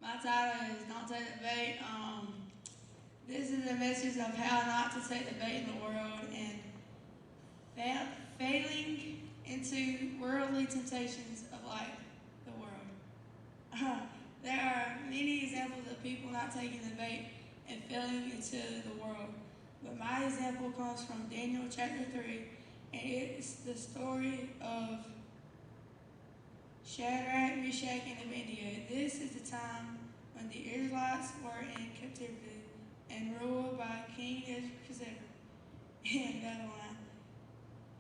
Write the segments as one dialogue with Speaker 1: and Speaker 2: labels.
Speaker 1: My title is Don't Take the Bait. This is a message of how not to take the bait in the world and failing into worldly temptations of like the world. There are many examples of people not taking the bait and failing into the world. But my example comes from Daniel chapter 3, and it's the story of Shadrach, Meshach, and Abednego. This is the time when the Israelites were in captivity and ruled by King Nebuchadnezzar in Babylon.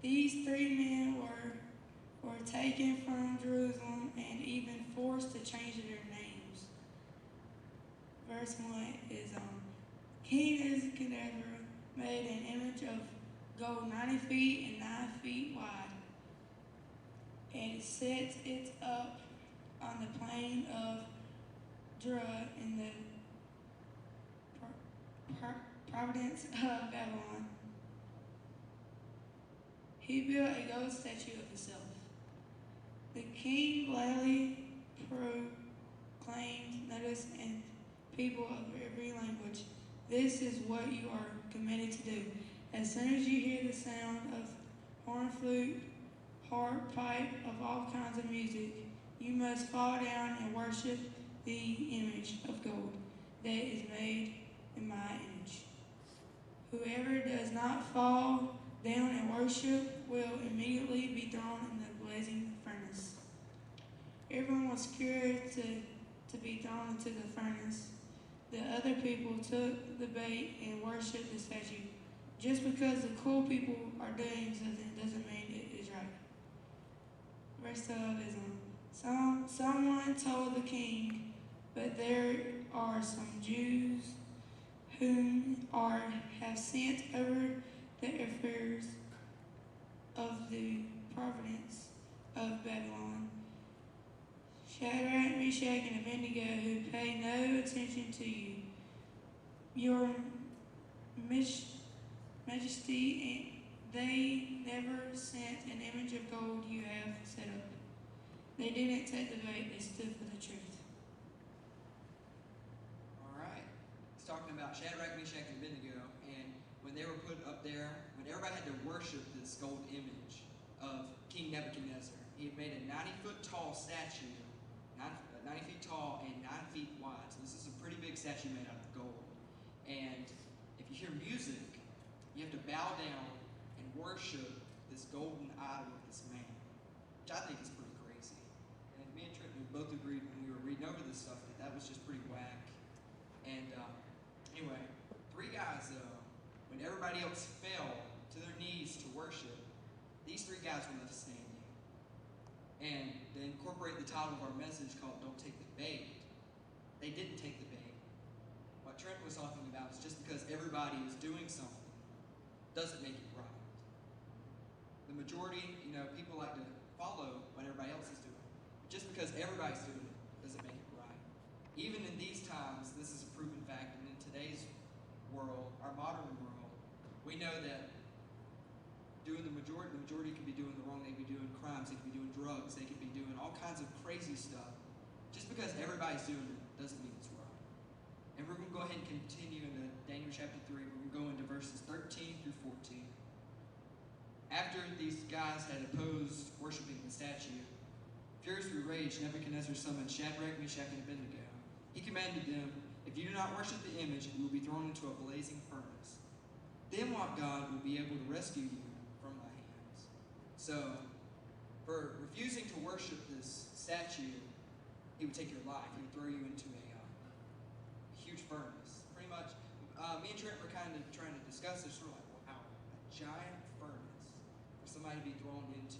Speaker 1: These three men were taken from Jerusalem and even forced to change their names. Verse 1 is King Nebuchadnezzar made an image of gold 90 feet and 9 feet wide, and set it up on the plain of Dura in the province of Babylon. He built a gold statue of himself. The king gladly proclaimed, notice, and people of every language, this is what you are commanded to do. As soon as you hear the sound of horn, flute, harp, pipe, of all kinds of music, you must fall down and worship the image of gold that is made in my image. Whoever does not fall down and worship will immediately be thrown in the blazing furnace. Everyone was scared to be thrown into the furnace. The other people took the bait and worshipped the statue. Just because the cool people are doing something doesn't mean it is right. Verse 12 is someone told the king, but there are some Jews whom have sent over the affairs of the province of Babylon. Shadrach, Meshach, and Abednego, who pay no attention to you. Your majesty, they never sent an image of gold you have set up. They didn't take the bait, they stood for the truth.
Speaker 2: All right. It's talking about Shadrach, Meshach, and Abednego, and when they were put up there, when everybody had to worship this gold image of King Nebuchadnezzar, he had made a 90-foot tall statue, 90 feet tall and 9 feet wide. So this is a pretty big statue made out of gold. And if you hear music, you have to bow down and worship this golden idol of this man, which I think is pretty crazy. And me and Trenton both agreed when we were reading over this stuff that was just pretty whack. And anyway, three guys, when everybody else fell to their knees to worship, these three guys were left standing. And to incorporate the title of our message called Don't Take the Bait, they didn't take the bait. What Trent was talking about is just because everybody is doing something doesn't make it right. The majority, people like to follow what everybody else is doing. Just because everybody's doing it doesn't make it right. Even in these times, this is a proven fact, and in today's world, our modern world, we know that the majority could be doing the wrong, they could be doing crimes, they could be doing drugs, they could be doing all kinds of crazy stuff. Just because everybody's doing it doesn't mean it's right. And we're going to go ahead and continue into Daniel chapter 3. We're going to go into verses 13 through 14. After these guys had opposed worshiping the statue, furiously raged, Nebuchadnezzar summoned Shadrach, Meshach, and Abednego. He commanded them, if you do not worship the image, you will be thrown into a blazing furnace. Then what God will be able to rescue you from my hands? So, for refusing to worship this statue, he would take your life. He would throw you into a huge furnace. Pretty much, me and Trent were kind of trying to discuss this. We're like, wow, a giant furnace for somebody to be thrown into.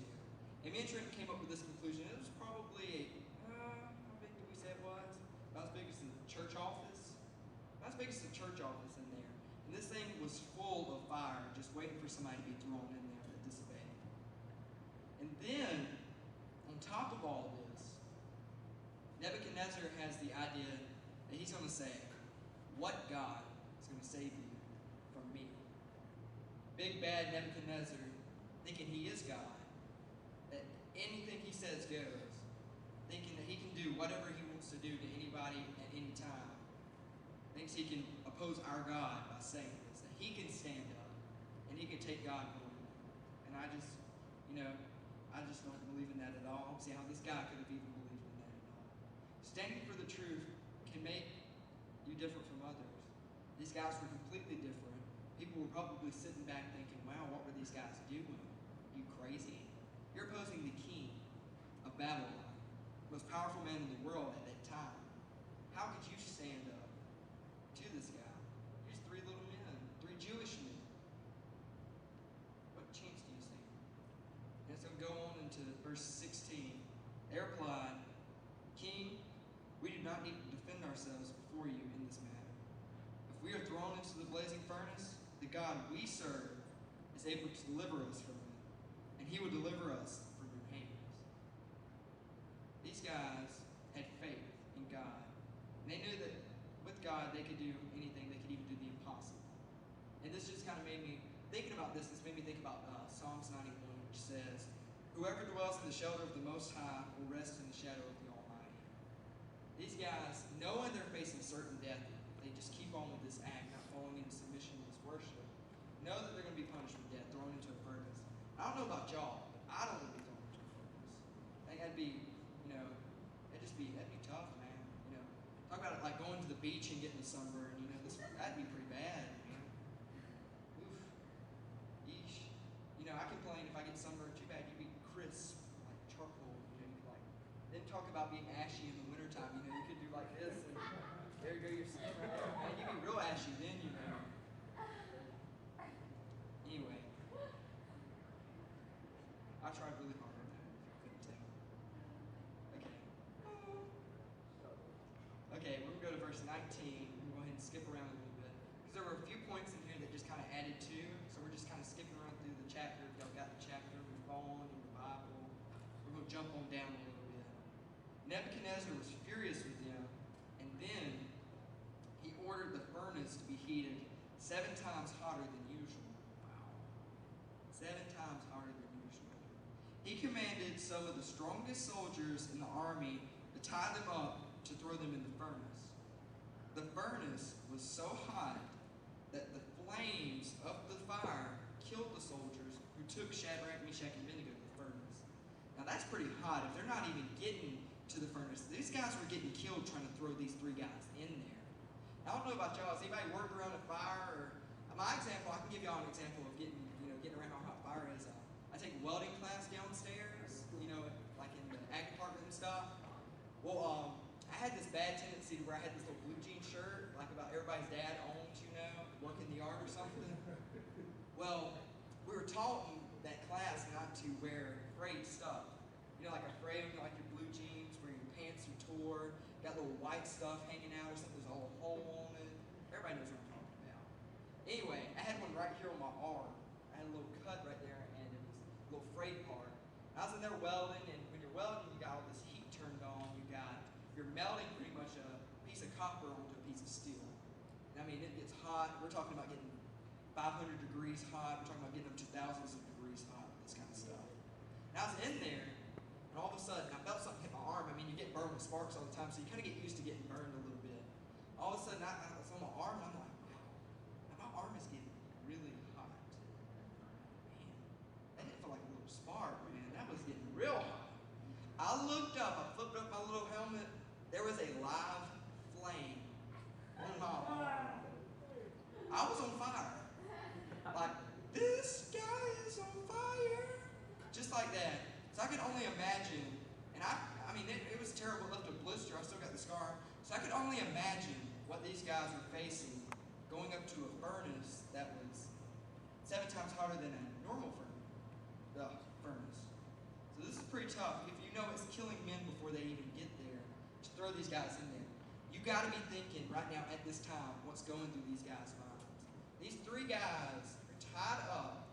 Speaker 2: And me and Trent came up with this conclusion. It was probably, how big did we say it was? About as big as the church office. About as big as the church office in there. And this thing was full of fire, just waiting for somebody to be thrown in there that disobeyed. And then, on top of all of this, Nebuchadnezzar has the idea that he's going to say, what God is going to save you from me? Big bad Nebuchadnezzar, thinking he is God, that anything he says goes, thinking that he can do whatever he wants to do to anybody at any any time thinks he can oppose our God by saying this, that he can stand up and he can take God home. And I just don't believe in that at all. I don't see how this guy could have even believed in that at all. Standing for the truth can make you different from others. These guys were completely different. People were probably sitting back thinking, wow, what were these guys doing? Are you crazy? You're opposing the king of Babylon, the most powerful man in the world at that time. How could you stand up to this guy? Here's three little men, three Jewish men. What chance do you stand? And it's going to go on into verse 16. They replied, King, we do not need to defend ourselves before you in this matter. If we are thrown into the blazing furnace, the God we serve is able to deliver us from it, and he will deliver us from your hands. These guys had faith in God. And they knew that with God they could do anything. They could even do the impossible. And this just kind of made me, thinking about this made me think about Psalms 91, which says, whoever dwells in the shelter of the Most High will rest in the shadow of the Almighty. These guys, knowing they're facing certain death, they just keep on with this act, not falling into submission to this worship. Know that they're going to be punished with death, thrown into a furnace. I don't know about y'all, but I don't want to be thrown into a furnace. I think that'd be, that'd be tough, man. Talk about it like going to the beach and getting a sunburn. That'd be pretty bad, man. Oof. Yeesh. I complain if I get sunburned too bad, you'd be crisp, like charcoal. Then talk about being ashy in the wintertime. You could do like this, and there you go, your skin right there. Man, you'd be real ashy then, Anyway, I tried really hard on that, if you couldn't tell. Okay, we're going to go to verse 19. We'll go ahead and skip around a little bit. Because there were a few points in here that just kind of added to, so we're just kind of skipping around through the chapter. If y'all got the chapter, we've gone in the Bible. We're going to jump on down a little bit. Nebuchadnezzar was furious with them, and then he ordered the furnace to be heated 7 times hotter than usual. Wow. 7 times hotter than usual. He commanded some of the strongest soldiers in the army to tie them up to throw them in the furnace. The furnace was so hot that the flames of the fire killed the soldiers who took Shadrach, Meshach, and Abednego to the furnace. Now that's pretty hot. If they're not even getting to the furnace, these guys were getting killed trying to throw these 3 guys in there. I don't know about y'all. Has anybody worked around a fire? Or my example, I can give y'all an example of getting around how hot fire is. I take a welding class downstairs, like in the ag department and stuff. Well, I had this bad tendency to where I had this little blue jean shirt, like about everybody's dad owns, working the yard or something. Well, we were taught in that class not to wear frayed stuff. Like a frayed, like your blue jeans, where your pants are tore, got little white stuff hanging out or something, there's a little hole on it. Everybody knows what I'm talking about. Anyway, I had one right here on my arm. I had a little cut right there, and it was a little frayed part. I was in there welding, and when you're welding, you got all this heat turned on. You're melting pretty much a piece of copper onto a piece of steel. And it gets hot. We're talking about getting 500 degrees hot. We're talking about getting up to thousands of degrees hot, this kind of stuff. And I was in there, and all of a sudden, I felt something hit my arm. You get burned with sparks all the time, so you kind of get used to getting burned a little bit. All of a sudden, I was on my arm, and I'm like, wow, my arm is getting really hot. Man, that didn't feel like a little spark, man. That was getting real hot. I looked up, I flipped up my little helmet. There was a live flame on my arm. I was on fire. Like, this guy is on fire. Just like that. So I could only imagine, and it was terrible. It left a blister. I still got the scar. So I could only imagine what these guys were facing going up to a furnace that was 7 times hotter than a normal furnace. So this is pretty tough. If you know it's killing men before they even get there, to throw these guys in there. You got to be thinking right now at this time what's going through these guys' minds. These 3 guys are tied up.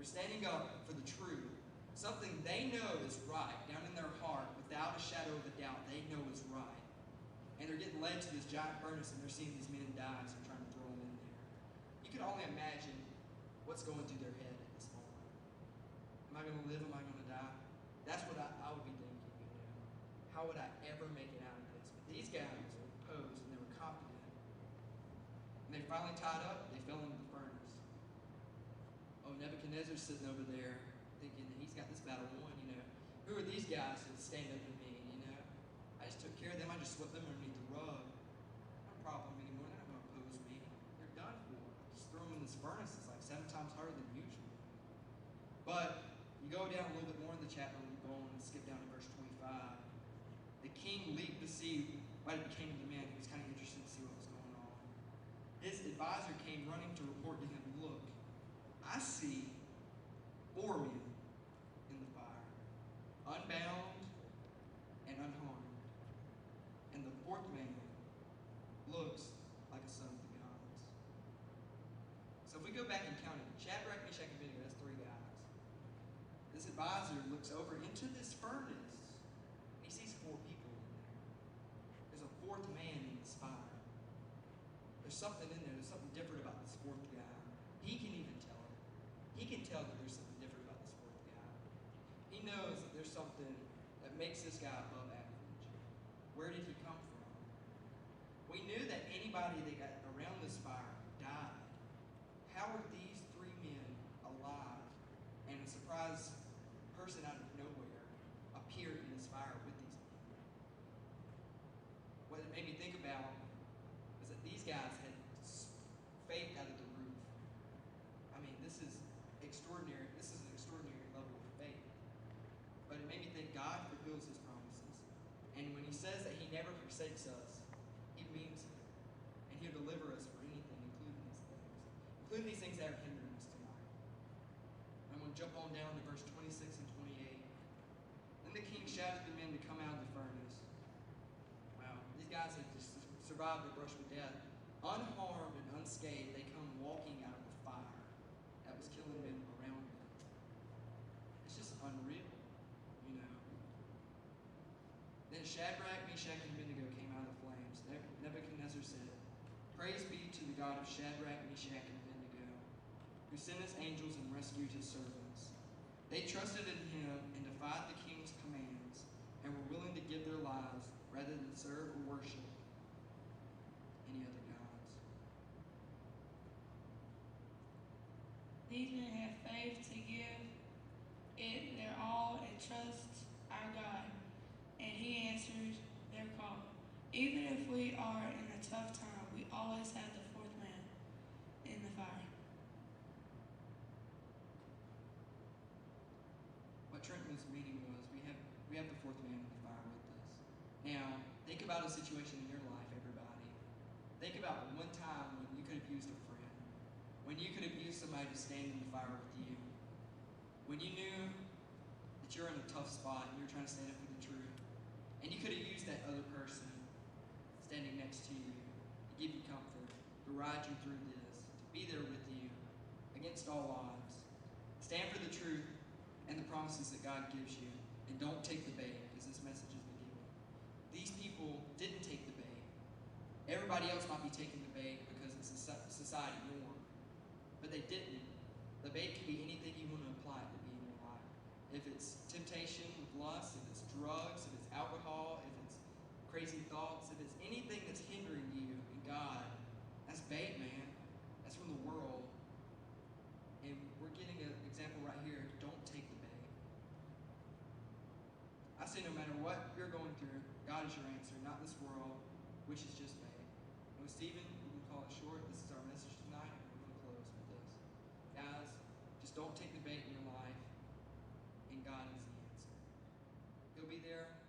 Speaker 2: They're standing up for the truth. Something they know is right down in their heart, without a shadow of a doubt, they know is right. And they're getting led to this giant furnace, and they're seeing these men die, so they're trying to throw them in there. You can only imagine what's going through their head at this moment. Am I going to live? Am I going to die? That's what I would be thinking. How would I ever make it out of this? But these guys are When they finally tied up, they fell into the furnace. Oh, Nebuchadnezzar's sitting over there thinking that he's got this battle won, Who are these guys that stand up to me, I just took care of them. I just swept them underneath the rug. No problem anymore. They're not going to oppose me. They're done for. Just throw them in this furnace. It's like 7 times harder than usual. But you go down a little bit more in the chapter, we go on and skip down to verse 25. The king leaped to see what had became of the man. He was kind of interested to see what was going on. His advisor came running to report to him, "Look, I see 4 men in the fire, unbound and unharmed. And the 4th man looks like a son of the gods." So if we go back and count it, Shadrach, Meshach, and Abednego, that's 3 guys. This advisor looks over into this furnace, and he sees 4 people in there. There's a 4th man in this fire. There's something in there. There's something different about this 4th guy. He can even tell it. He can tell that there's something different about this 4th guy. He knows that there's something that makes this guy above average. Where did he come from? We knew that anybody that got around this fire died. How are these 3 men alive? And a surprise person out of nowhere appeared in this fire with these people. What it made me think about is that these guys had faith out of the roof. I mean, this is extraordinary. This is an extraordinary level of faith. But it made me think God fulfills his promises. And when he says that he never forsakes us, he means it. And he'll deliver us for anything, including these things. Including these things that are hindering us tonight. I'm going to jump on down to verse 26 and 28. Then the king shouted to the men to come out of the furnace. Wow, these guys had just survived the brush with death. Unharmed and unscathed, they come walking out of the fire that was killing them around them. It's just unreal, Then Shadrach, Meshach, and Abednego came out of the flames. Nebuchadnezzar said, "Praise be to the God of Shadrach, Meshach, and Abednego, who sent his angels and rescued his servants. They trusted in him and defied the king's commands and were willing to give their lives rather than serve or worship any other gods."
Speaker 1: These men have faith to give it their all and trust our God, and he answers their call. Even if we are in a tough time, we always have the 4th man in the fire.
Speaker 2: What Trenton's meaning was, we have the 4th man in the fire with us. Now, think about a situation in your life, everybody. Think about one time when you could have used a friend, when you could have used somebody to stand in the fire with you, when you knew that you're in a tough spot and you're trying to stand up for the truth, and you could have used that other person standing next to you to give you comfort, to ride you through this, to be there with you against all odds. Stand for the truth and the promises that God gives you, and don't take the bait, as this message has been given. These people didn't take the bait. Everybody else might be taking the bait because it's a society norm, but they didn't. The bait can be anything you want to apply it to be in your life. If it's temptation with lust, if it's drugs, if it's alcohol, if it's crazy thoughts, if it's anything that's hindering you in God, that's bait, man. That's from the world. And we're getting an example right here. Don't take the bait. I say no matter what you're going through, God is your answer, not this world, which is just bait. And with Stephen, we can call it short. This is our message tonight. We're going to close with this. Guys, just don't take the bait in your life, and God is the answer. He'll be there